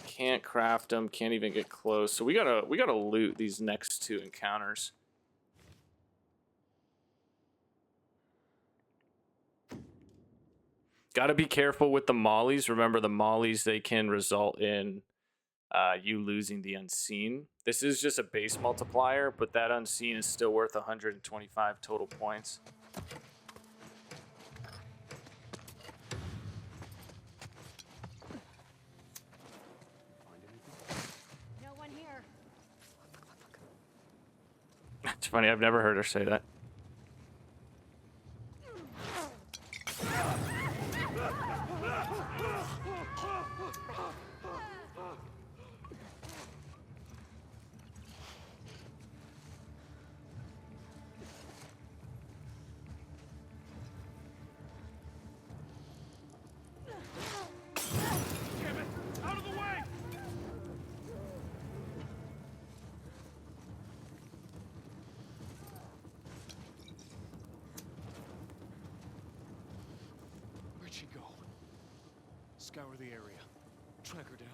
Speaker 1: Can't craft them. Can't even get close. So we gotta loot these next 2 encounters. Gotta be careful with the mollies. Remember, the mollies, they can result in... you losing the unseen. This is just a base multiplier, but that unseen is still worth 125 total points.
Speaker 4: No one here.
Speaker 1: It's funny, I've never heard her say that.
Speaker 2: Damn it! Out of the way! Where'd she go? Scour the area. Track her down.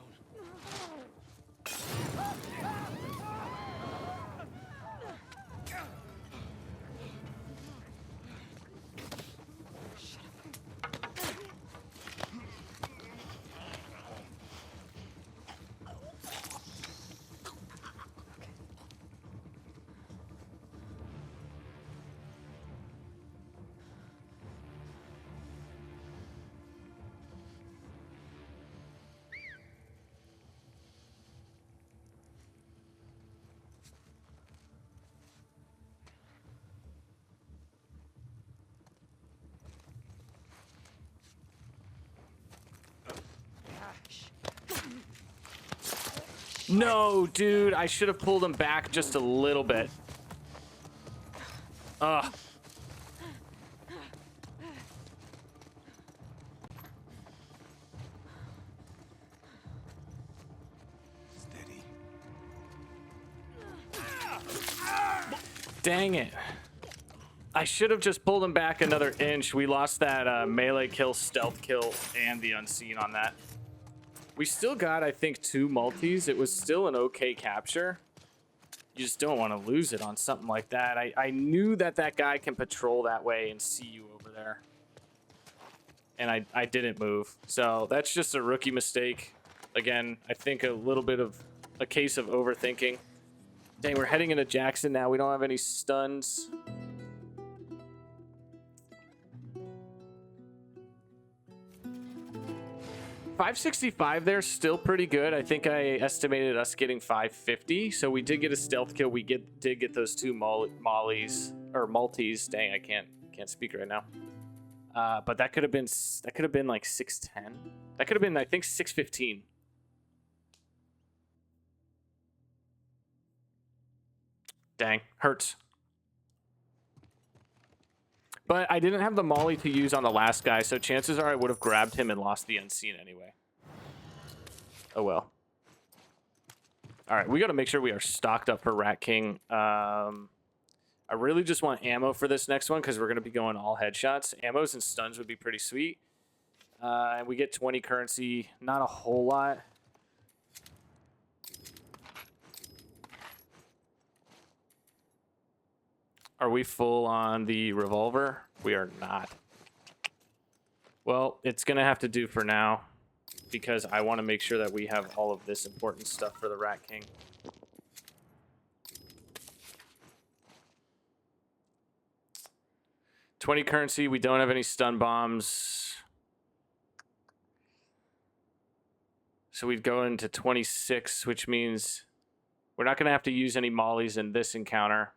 Speaker 1: No, dude, I should have pulled him back just a little bit. Ugh.
Speaker 2: Steady.
Speaker 1: Dang it. I should have just pulled him back another inch. We lost that melee kill, stealth kill, and the unseen on that. We still got, I think, 2 multis. It was still an okay capture. You just don't want to lose it on something like that. I knew that that guy can patrol that way and see you over there. And I didn't move. So that's just a rookie mistake. Again, I think a little bit of a case of overthinking. Dang, we're heading into Jackson now. We don't have any stuns. $565 there, still pretty good. I think I estimated us getting 550, so we did get a stealth kill. We did get those 2 mollies or multis. Dang, I can't speak right now. But that could have been like 610. That could have been, I think, 615. Dang, hurts. But I didn't have the molly to use on the last guy, so chances are I would have grabbed him and lost the unseen anyway. Oh well. All right, we got to make sure we are stocked up for Rat King. I really just want ammo for this next one because we're going to be going all headshots. Ammos and stuns would be pretty sweet. And we get 20 currency, not a whole lot. Are we full on the revolver? We are not. Well, it's going to have to do for now because I want to make sure that we have all of this important stuff for the Rat King. $20 currency. We don't have any stun bombs. So we'd go into 26, which means we're not going to have to use any mollies in this encounter.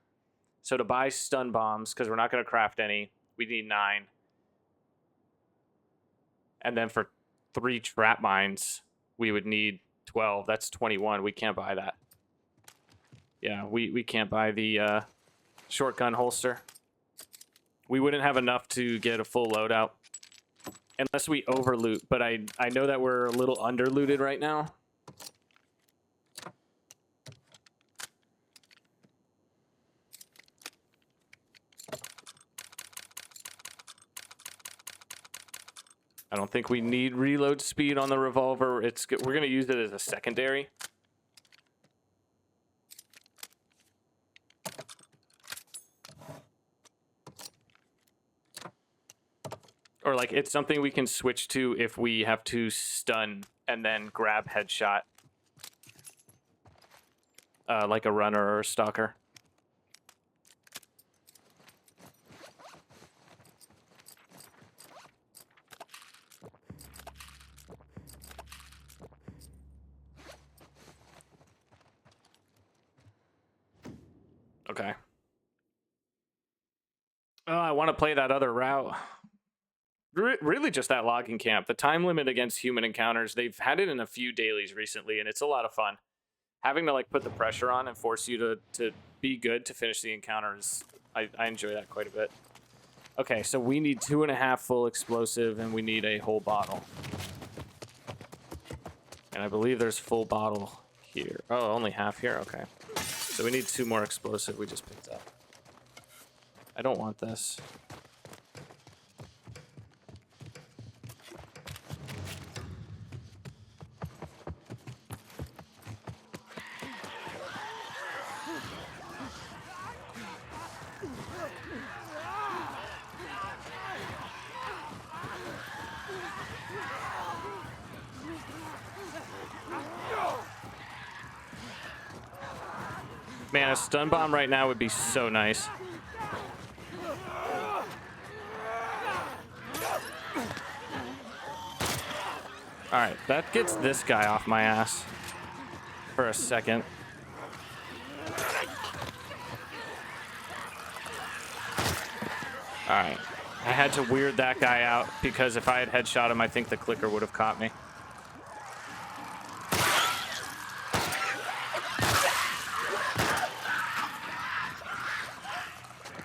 Speaker 1: So to buy stun bombs, because we're not going to craft any, we need 9. And then for 3 trap mines, we would need 12. That's 21. We can't buy that. Yeah, we can't buy the shotgun holster. We wouldn't have enough to get a full loadout unless we overloot. But I know that we're a little underlooted right now. I don't think we need reload speed on the revolver. We're going to use it as a secondary. Or like it's something we can switch to if we have to stun and then grab headshot. Like a runner or a stalker. Okay. Oh, I want to play that other route. Really just that logging camp. The time limit against human encounters, they've had it in a few dailies recently, and it's a lot of fun. Having to like put the pressure on and force you to be good to finish the encounters, I enjoy that quite a bit. Okay, so we need 2.5 full explosive, and we need a whole bottle. And I believe there's full bottle here. Oh, only half here? Okay. So we need 2 more explosive we just picked up. I don't want this. Man, a stun bomb right now would be so nice. Alright, that gets this guy off my ass for a second. Alright, I had to weird that guy out because if I had headshot him, I think the clicker would have caught me.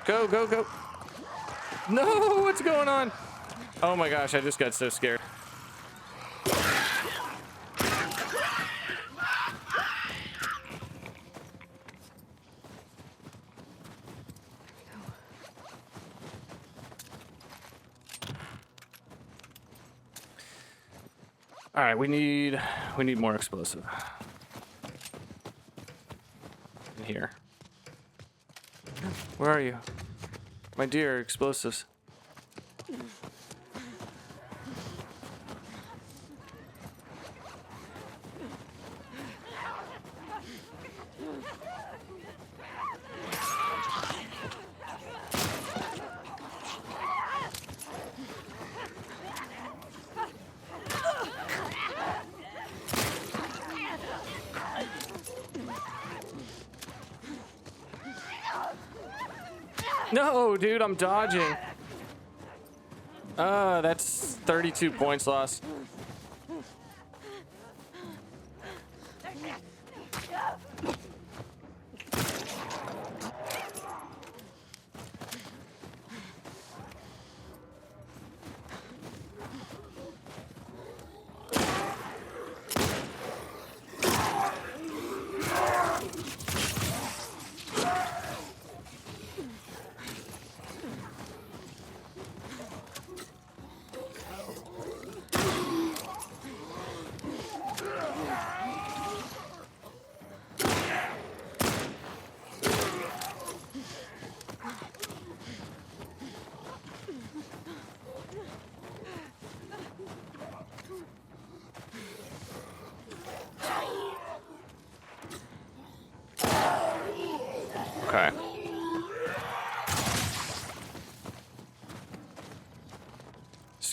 Speaker 1: Go, go, go. No, what's going on? Oh my gosh, I just got so scared. All right, we need more explosive. In here. Where are you? My dear, explosives. No, dude, I'm dodging. That's 32 points lost.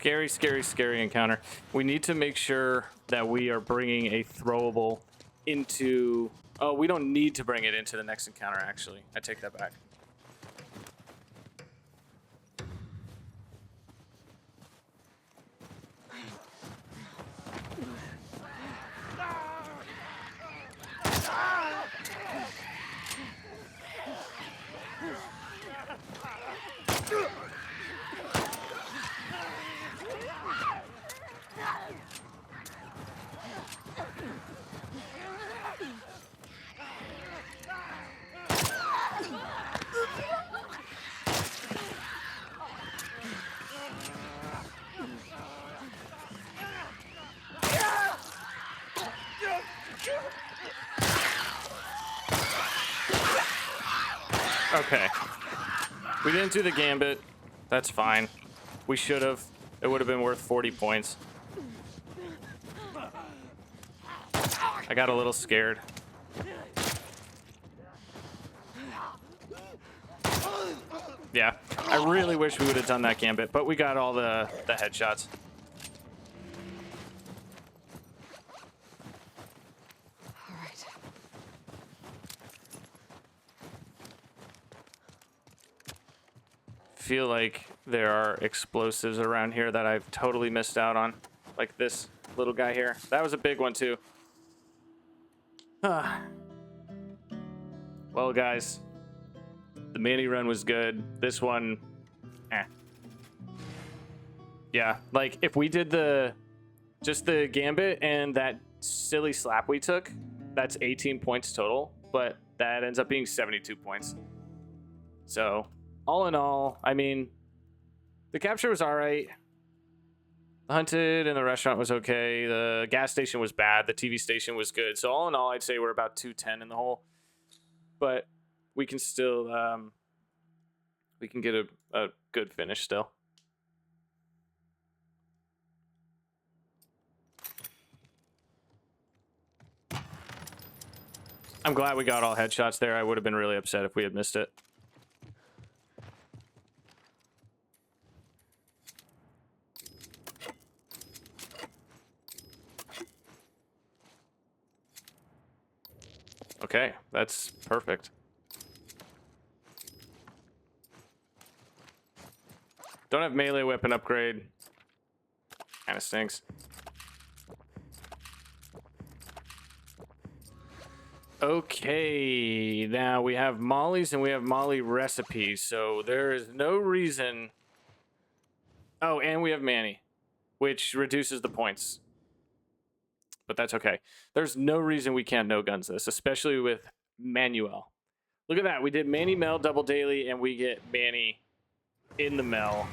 Speaker 1: Scary, scary, scary encounter. We need to make sure that we are bringing a throwable into... Oh, we don't need to bring it into the next encounter, actually. I take that back. Okay. We didn't do the gambit. That's fine. We should have. It would have been worth 40 points. I got a little scared. Yeah. I really wish we would have done that gambit, but we got all the headshots.
Speaker 3: All right.
Speaker 1: Feel like there are explosives around here that I've totally missed out on. Like this little guy here. That was a big one too. Well, guys, the Manny run was good. This one, yeah, like if we did just the gambit and that silly slap we took, that's 18 points total, but that ends up being 72 points. So all in all, I mean, the capture was all right. The hunted and the restaurant was okay. The gas station was bad. The TV station was good. So all in all, I'd say we're about 210 in the hole. But we can still, we can get a good finish still. I'm glad we got all headshots there. I would have been really upset if we had missed it. Okay, that's perfect. Don't have melee weapon upgrade. Kind of stinks. Okay, now we have mollies and we have molly recipes, so there is no reason... Oh, and we have Manny, which reduces the points. But that's okay. There's no reason we can't no guns this, especially with Manuel. Look at that. We did Manny Mel double daily, and we get Manny in the Mel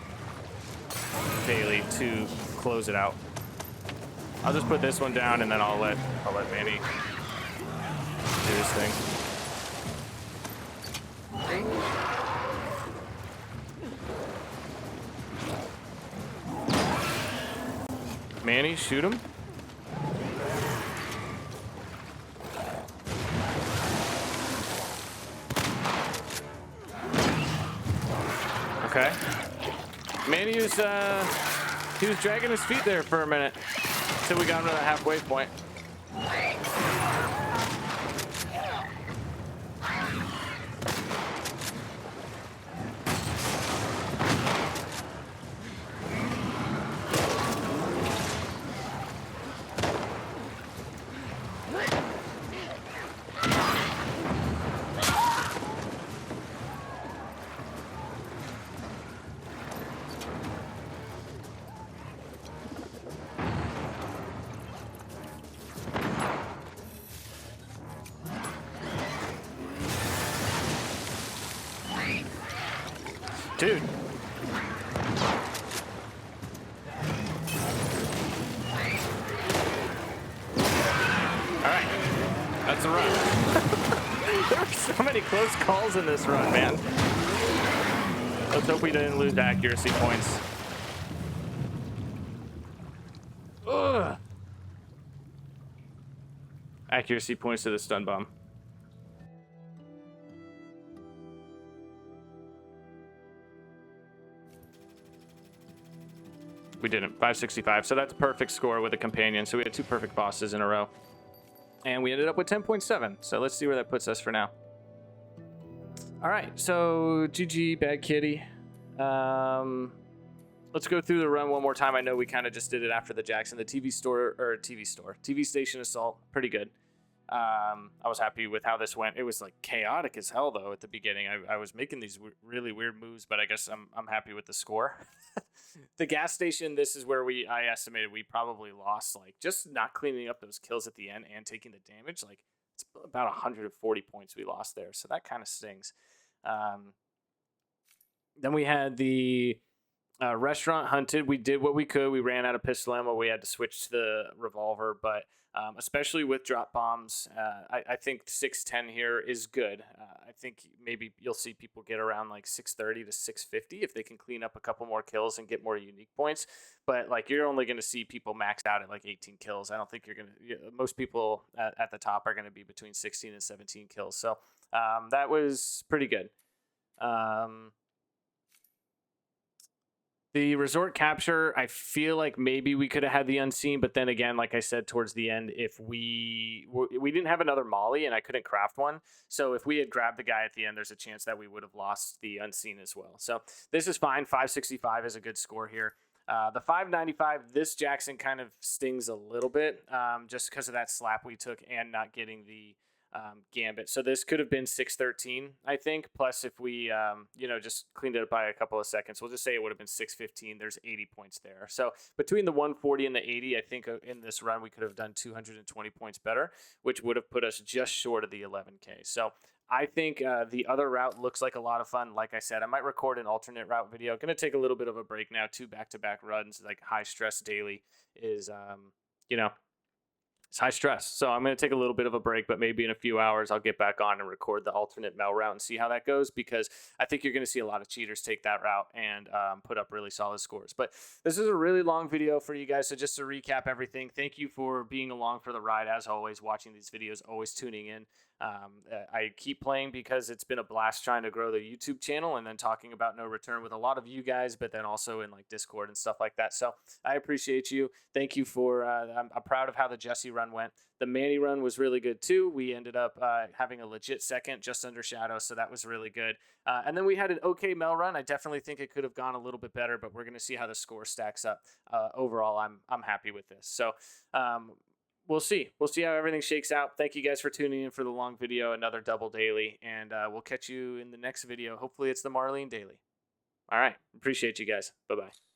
Speaker 1: daily to close it out. I'll just put this one down, and then I'll let Manny do his thing. Manny, shoot him. Okay. Manny was he was dragging his feet there for a minute until we got him to the halfway point. Dude. Alright. That's a run. There were so many close calls in this run, man. Let's hope we didn't lose accuracy points. Ugh. Accuracy points to the stun bomb. We didn't. 565. So that's a perfect score with a companion. So we had 2 perfect bosses in a row. And we ended up with 10.7. So let's see where that puts us for now. All right. So GG, Bad Kitty. Let's go through the run one more time. I know we kind of just did it after the Jackson. The TV station assault. Pretty good. I was happy with how this went. It was like chaotic as hell though at the beginning. I was making these really weird moves, but I guess I'm happy with the score. The gas station, this is where I estimated we probably lost, like, just not cleaning up those kills at the end and taking the damage. Like, it's about 140 points we lost there, so that kind of stings. Then we had the restaurant hunted. We did what we could. We ran out of pistol ammo. We had to switch to the revolver, but especially with drop bombs, I think 610 here is good. I think maybe you'll see people get around like 630 to 650 if they can clean up a couple more kills and get more unique points. But like, you're only going to see people maxed out at like 18 kills. I don't think you're going to. Most people at the top are going to be between 16 and 17 kills. So that was pretty good. The resort capture, I feel like maybe we could have had the unseen, but then again, like I said, towards the end, if we didn't have another molly and I couldn't craft one, so if we had grabbed the guy at the end, there's a chance that we would have lost the unseen as well. So this is fine. 565 is a good score here. The 595, this Jackson kind of stings a little bit, just because of that slap we took and not getting the gambit. So this could have been 613, I think. Plus, if we, just cleaned it up by a couple of seconds, we'll just say it would have been 615. There's 80 points there. So between the 140 and the 80, I think in this run we could have done 220 points better, which would have put us just short of the 11K. So I think the other route looks like a lot of fun. Like I said, I might record an alternate route video. Going to take a little bit of a break now. 2 back-to-back runs, like high stress daily is, it's high stress. So I'm going to take a little bit of a break, but maybe in a few hours I'll get back on and record the alternate Mel route and see how that goes, because I think you're going to see a lot of cheaters take that route and put up really solid scores. But this is a really long video for you guys. So just to recap everything, thank you for being along for the ride. As always, watching these videos, always tuning in. I keep playing because it's been a blast trying to grow the YouTube channel and then talking about No Return with a lot of you guys, but then also in like Discord and stuff like that. So I appreciate you. Thank you for, I'm proud of how the Jesse run went. The Manny run was really good too. We ended up having a legit second just under Shadow, so that was really good. And then we had an okay Mel run. I definitely think it could have gone a little bit better, but we're going to see how the score stacks up. Overall, I'm happy with this. So, we'll see. We'll see how everything shakes out. Thank you guys for tuning in for the long video, another double daily, and we'll catch you in the next video. Hopefully it's the Marlene daily. All right. Appreciate you guys. Bye-bye.